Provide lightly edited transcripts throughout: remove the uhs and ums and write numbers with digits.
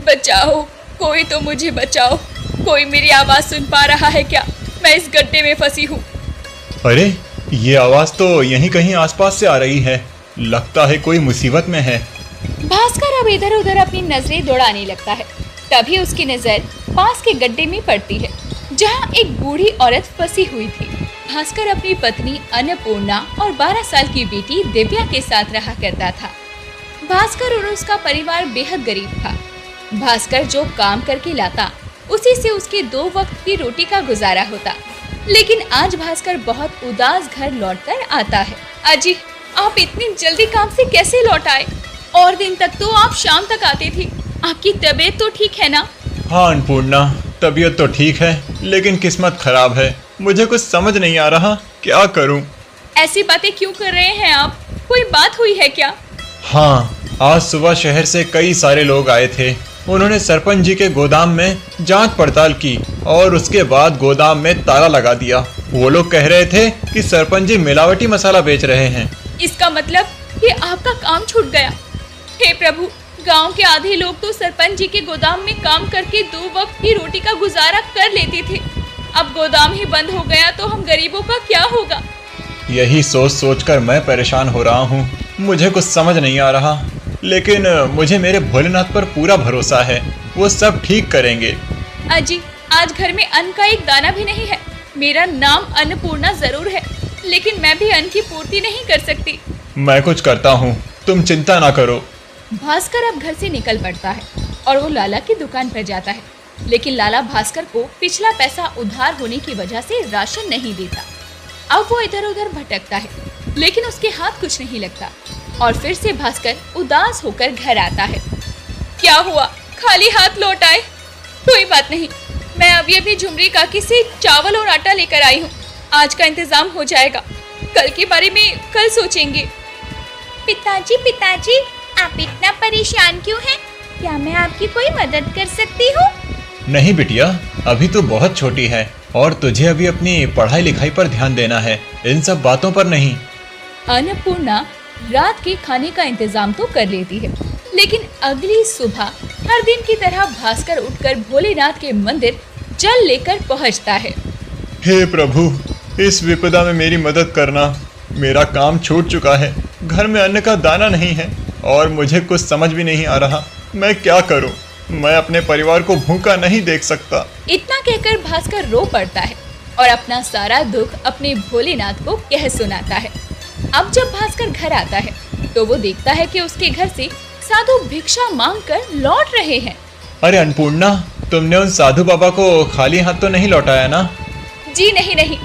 बचाओ, कोई तो मुझे बचाओ। कोई मेरी आवाज सुन पा रहा है क्या? मैं इस गड्ढे में फंसी हूँ। अरे, ये आवाज तो यहीं कहीं आसपास से आ रही है। लगता है कोई मुसीबत में है। भास्कर अब इधर उधर अपनी नजरें दौड़ाने लगता है। तभी उसकी नजर पास के गड्ढे में पड़ती है, जहाँ एक बूढ़ी औरत फंसी हुई थी। भास्कर अपनी पत्नी अन्नपूर्णा और 12 साल की बेटी दिव्या के साथ रहा करता था। भास्कर और उसका परिवार बेहद गरीब था। भास्कर जो काम करके लाता, उसी से उसके 2 वक्त की रोटी का गुजारा होता। लेकिन आज भास्कर बहुत उदास घर लौटकर आता है। अजी, आप इतनी जल्दी काम से कैसे लौट आए? और दिन तक तो आप शाम तक आते थे। आपकी तबीयत तो ठीक है ना? हाँ अन्नपूर्णा, तबीयत तो ठीक है, लेकिन किस्मत खराब है। मुझे कुछ समझ नहीं आ रहा, क्या करूं? ऐसी बातें क्यों कर रहे हैं आप? कोई बात हुई है क्या? हाँ, आज सुबह शहर से कई सारे लोग आए थे। उन्होंने सरपंच जी के गोदाम में जांच पड़ताल की और उसके बाद गोदाम में ताला लगा दिया। वो लोग कह रहे थे कि सरपंच जी मिलावटी मसाला बेच रहे हैं। इसका मतलब कि आपका काम छूट गया। हे प्रभु, गांव के आधे लोग तो सरपंच जी के गोदाम में काम करके 2 वक्त की रोटी का गुजारा कर लेते थे। अब गोदाम ही बंद हो गया तो हम गरीबों का क्या होगा? यही सोच सोच कर मैं परेशान हो रहा हूँ। मुझे कुछ समझ नहीं आ रहा, लेकिन मुझे मेरे भोलेनाथ पर पूरा भरोसा है, वो सब ठीक करेंगे। अजी, आज घर में अन्न का एक दाना भी नहीं है। मेरा नाम अन्नपूर्णा जरूर है, लेकिन मैं भी अन्न की पूर्ति नहीं कर सकती। मैं कुछ करता हूँ, तुम चिंता ना करो। भास्कर अब घर से निकल पड़ता है और वो लाला की दुकान पर जाता है। लेकिन लाला भास्कर को पिछला पैसा उधार होने की वजह से राशन नहीं देता। अब वो इधर उधर भटकता है, लेकिन उसके हाथ कुछ नहीं लगता और फिर से भास्कर उदास होकर घर आता है। क्या हुआ, खाली हाथ लौट आए? कोई बात नहीं, मैं अभी झुमरी काकी से चावल और आटा लेकर आई हूँ। आज का इंतजाम हो जाएगा, कल के बारे में कल सोचेंगे। पिताजी, आप इतना परेशान क्यों हैं? क्या मैं आपकी कोई मदद कर सकती हूँ? नहीं बिटिया, अभी तो बहुत छोटी है और तुझे अभी अपनी पढ़ाई लिखाई पर ध्यान देना है, इन सब बातों पर नहीं। अन्नपूर्णा रात के खाने का इंतजाम तो कर लेती है, लेकिन अगली सुबह हर दिन की तरह भास्कर उठकर भोलेनाथ के मंदिर जल लेकर पहुंचता है। हे प्रभु, इस विपदा में मेरी मदद करना। मेरा काम छूट चुका है, घर में अन्न का दाना नहीं है और मुझे कुछ समझ भी नहीं आ रहा, मैं क्या करूं? मैं अपने परिवार को भूखा नहीं देख सकता। इतना कहकर भास्कर रो पड़ता है और अपना सारा दुख अपने भोलेनाथ को कह सुनाता है। अब जब भास्कर घर आता है तो वो देखता है कि उसके घर से साधु भिक्षा मांगकर लौट रहे हैं। अरे अन्नपूर्णा, तुमने उन साधु बाबा को खाली हाथ तो नहीं लौटाया ना? जी नहीं,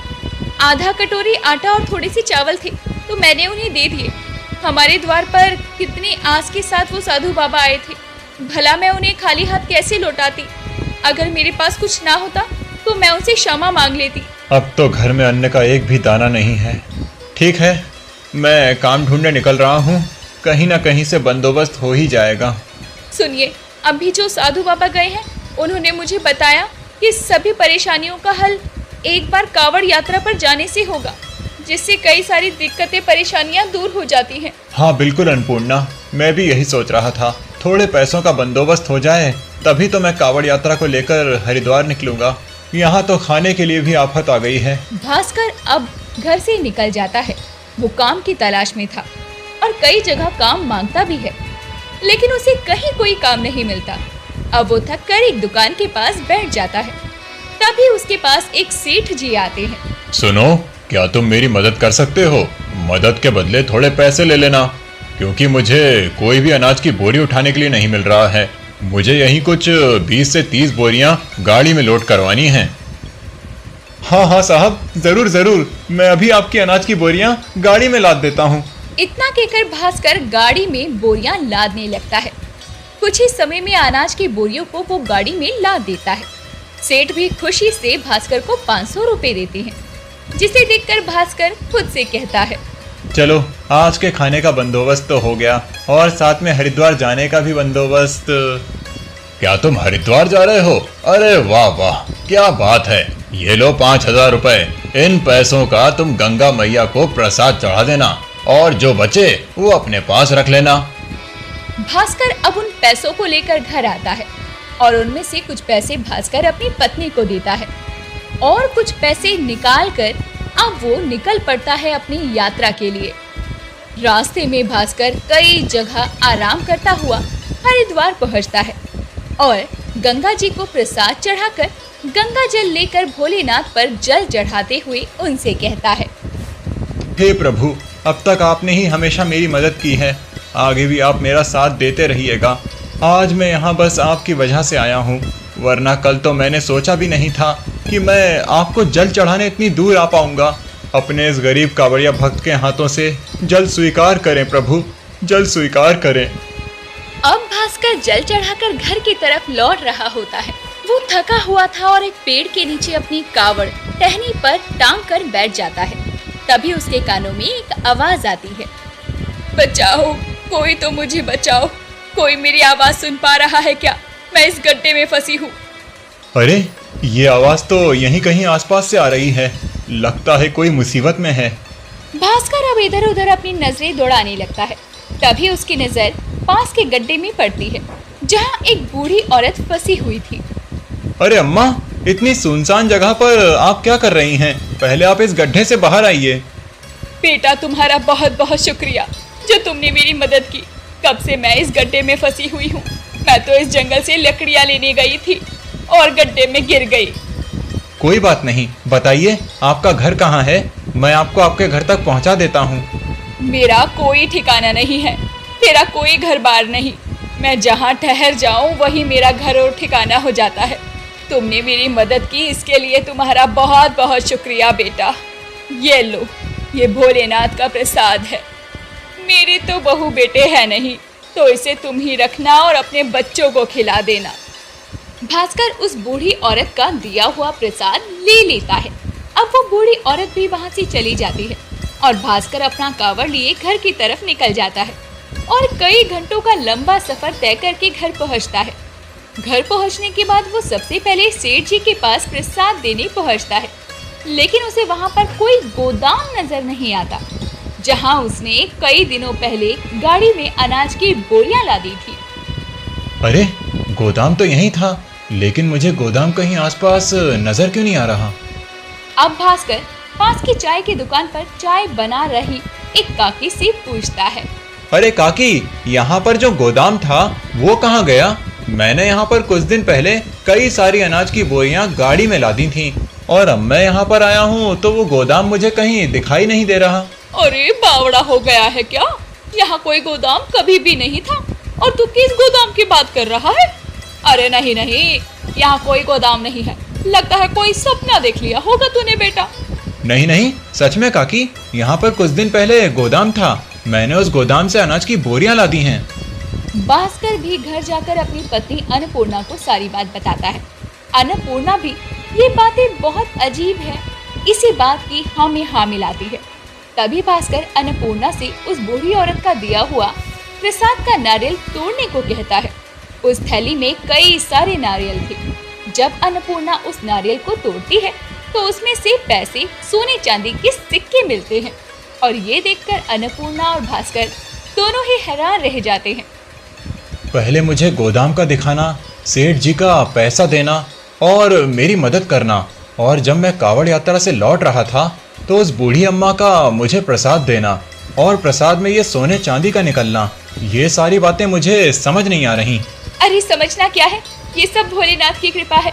आधा कटोरी आटा और थोड़ी सी चावल थे तो मैंने उन्हें दे दिए। हमारे द्वार पर कितनी आस के साथ वो साधु बाबा आए थे, भला मैं उन्हें खाली हाथ कैसे लौटाती? अगर मेरे पास कुछ ना होता तो मैं उनसे क्षमा मांग लेती। अब तो घर में अन्न का एक भी दाना नहीं है। ठीक है, मैं काम ढूंढने निकल रहा हूँ, कहीं ना कहीं से बंदोबस्त हो ही जाएगा। सुनिए, अभी जो साधु बाबा गए हैं उन्होंने मुझे बताया कि सभी परेशानियों का हल एक बार कावड़ यात्रा पर जाने से होगा, जिससे कई सारी दिक्कतें परेशानियां दूर हो जाती हैं। हाँ बिल्कुल अन्नपूर्णा, मैं भी यही सोच रहा था। थोड़े पैसों का बंदोबस्त हो जाए तभी तो मैं कावड़ यात्रा को लेकर हरिद्वार निकलूंगा। यहाँ तो खाने के लिए भी आफत आ गई है। भास्कर अब घर से निकल जाता है। वो काम की तलाश में था और कई जगह काम मांगता भी है, लेकिन उसे कहीं कोई काम नहीं मिलता। अब वो थक कर एक दुकान के पास बैठ जाता है। तभी उसके पास एक सेठ जी आते हैं। सुनो, क्या तुम मेरी मदद कर सकते हो? मदद के बदले थोड़े पैसे ले लेना, क्योंकि मुझे कोई भी अनाज की बोरी उठाने के लिए नहीं मिल रहा है। मुझे यही कुछ 20 से 30 बोरियां गाड़ी में लोड करवानी हैं। हाँ साहब, जरूर, मैं अभी आपकी अनाज की बोरियां गाड़ी में लाद देता हूँ। इतना कहकर भास्कर गाड़ी में बोरियां लादने लगता है। कुछ ही समय में अनाज की बोरियों को वो गाड़ी में लाद देता है। सेठ भी खुशी से भास्कर को 500 रुपए देते हैं, जिसे देखकर भास्कर खुद से कहता है, चलो आज के खाने का बंदोबस्त तो हो गया और साथ में हरिद्वार जाने का भी बंदोबस्त। क्या तुम हरिद्वार जा रहे हो? अरे वाह, क्या बात है। ये लो 5000 रुपए। इन पैसों का तुम गंगा मैया को प्रसाद चढ़ा देना और जो बचे वो अपने पास रख लेना। भास्कर अब उन पैसों को लेकर घर आता है और उनमें से कुछ पैसे भास्कर अपनी पत्नी को देता है और कुछ पैसे निकाल कर अब वो निकल पड़ता है अपनी यात्रा के लिए। रास्ते में भास्कर कई जगह आराम करता हुआ हरिद्वार पहुंचता है और गंगा जी को प्रसाद चढ़ाकर गंगा जल लेकर भोलेनाथ पर जल चढ़ाते हुए उनसे कहता है, हे प्रभु, अब तक आपने ही हमेशा मेरी मदद की है, आगे भी आप मेरा साथ देते रहिएगा। आज मैं यहाँ बस आपकी वजह से आया हूँ, वरना कल तो मैंने सोचा भी नहीं था कि मैं आपको जल चढ़ाने इतनी दूर आ पाऊंगा। अपने इस गरीब कांवड़िया भक्त के हाथों से जल स्वीकार करें प्रभु, जल स्वीकार करें। अब भास्कर जल चढ़ाकर घर की तरफ लौट रहा होता है। वो थका हुआ था और एक पेड़ के नीचे अपनी कावड़ टहनी पर टांग कर बैठ जाता है। तभी उसके कानों में एक आवाज आती है, बचाओ, कोई तो मुझे बचाओ, कोई मेरी आवाज सुन पा रहा है क्या? मैं इस गड्ढे में फंसी हूँ। अरे, ये आवाज तो यहीं कहीं आसपास से आ रही है, लगता है कोई मुसीबत में है। भास्कर अब इधर उधर अपनी नजरें दौड़ाने लगता है। तभी उसकी नजर पास के गड्ढे में पड़ती है, जहाँ एक बूढ़ी औरत फंसी हुई थी। अरे अम्मा, इतनी सुनसान जगह पर आप क्या कर रही हैं? पहले आप इस गड्ढे से बाहर आइए। बेटा, तुम्हारा बहुत बहुत शुक्रिया जो तुमने मेरी मदद की। कब से मैं इस गड्ढे में फंसी हुई हूँ। मैं तो इस जंगल से लकड़ियाँ लेने गई थी और गड्ढे में गिर गई। कोई बात नहीं, बताइए आपका घर कहाँ है, मैं आपको आपके घर तक पहुँचा देता हूँ। मेरा कोई ठिकाना नहीं है, मेरा कोई घर बार नहीं। मैं जहाँ ठहर जाऊँ वही मेरा घर और ठिकाना हो जाता है। तुमने मेरी मदद की, इसके लिए तुम्हारा बहुत बहुत शुक्रिया बेटा। ये लो, ये भोलेनाथ का प्रसाद है। मेरे तो बहू बेटे हैं नहीं, तो इसे तुम ही रखना और अपने बच्चों को खिला देना। भास्कर उस बूढ़ी औरत का दिया हुआ प्रसाद ले लेता है। अब वो बूढ़ी औरत भी वहाँ से चली जाती है और भास्कर अपना कावड़ लिए घर की तरफ निकल जाता है और कई घंटों का लंबा सफर तय करके घर पहुँचता है। घर पहुँचने के बाद वो सबसे पहले सेठ जी के पास प्रसाद देने पहुँचता है, लेकिन उसे वहाँ पर कोई गोदाम नजर नहीं आता, जहाँ उसने कई दिनों पहले गाड़ी में अनाज की बोरियां ला दी थी। अरे, गोदाम तो यहीं था, लेकिन मुझे गोदाम कहीं आसपास नजर क्यों नहीं आ रहा? अब भास्कर पास की चाय की दुकान पर चाय बना रही एक काकी से पूछता है, अरे काकी, यहाँ पर जो गोदाम था वो कहाँ गया? मैंने यहाँ पर कुछ दिन पहले कई सारी अनाज की बोरियां गाड़ी में लादी थीं और अब मैं यहाँ पर आया हूँ तो वो गोदाम मुझे कहीं दिखाई नहीं दे रहा। अरे बावड़ा हो गया है क्या? यहाँ कोई गोदाम कभी भी नहीं था और तू किस गोदाम की बात कर रहा है? अरे नहीं नहीं, यहाँ कोई गोदाम नहीं है, लगता है कोई सपना देख लिया होगा तूने बेटा। नहीं नहीं, सच में काकी, यहाँ पर कुछ दिन पहले गोदाम था, मैंने उस गोदाम से अनाज की बोरियां लादी हैं। भास्कर भी घर जाकर अपनी पत्नी अन्नपूर्णा को सारी बात बताता है। अन्नपूर्णा भी ये बातें बहुत अजीब है, इसी बात की हाँ में हाँ मिलाती है। तभी भास्कर अन्नपूर्णा से उस बूढ़ी औरत का दिया हुआ प्रसाद का नारियल तोड़ने को कहता है। उस थैली में कई सारे नारियल थे। जब अन्नपूर्णा उस नारियल को तोड़ती है तो उसमें से पैसे, सोने चांदी के सिक्के मिलते हैं और ये देखकर अन्नपूर्णा और भास्कर दोनों ही हैरान रह जाते हैं। पहले मुझे गोदाम का दिखाना, सेठ जी का पैसा देना और मेरी मदद करना, और जब मैं कावड़ यात्रा से लौट रहा था तो उस बूढ़ी अम्मा का मुझे प्रसाद देना और प्रसाद में ये सोने चांदी का निकलना, ये सारी बातें मुझे समझ नहीं आ रही। अरे समझना क्या है, ये सब भोलेनाथ की कृपा है।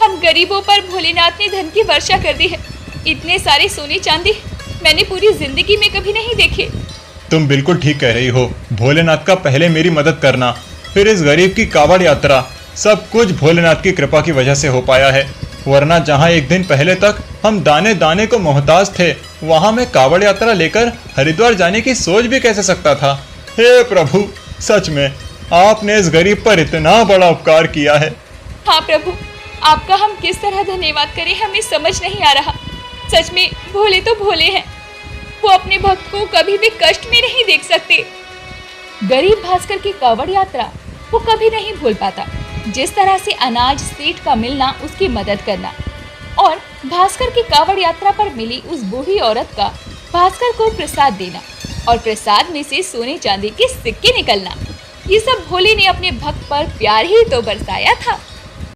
हम गरीबों पर भोलेनाथ ने धन की वर्षा कर दी है। इतने सारे सोने चांदी मैंने पूरी जिंदगी में कभी नहीं देखे। तुम बिल्कुल ठीक कह रही हो। भोलेनाथ का पहले मेरी मदद करना, फिर इस गरीब की कावड़ यात्रा, सब कुछ भोलेनाथ की कृपा की वजह से हो पाया है। वरना जहाँ एक दिन पहले तक हम दाने दाने को मोहताज थे, वहाँ मैं कावड़ यात्रा लेकर हरिद्वार जाने की सोच भी कैसे सकता था। हे प्रभु, सच में आपने इस गरीब पर इतना बड़ा उपकार किया है। हाँ प्रभु, आपका हम किस तरह धन्यवाद करें हमें समझ नहीं आ रहा। सच में भोले तो भोले हैं, वो अपने भक्त को कभी भी कष्ट में नहीं देख सकते। गरीब भास्कर की कावड़ यात्रा वो कभी नहीं भूल पाता। जिस तरह से अनाज सेठ का मिलना, उसकी मदद करना और भास्कर की कावड़ यात्रा पर मिली उस बूढ़ी औरत का भास्कर को प्रसाद देना और प्रसाद में से सोने चांदी के सिक्के निकलना, ये सब भोले ने अपने भक्त पर प्यार ही तो बरसाया था।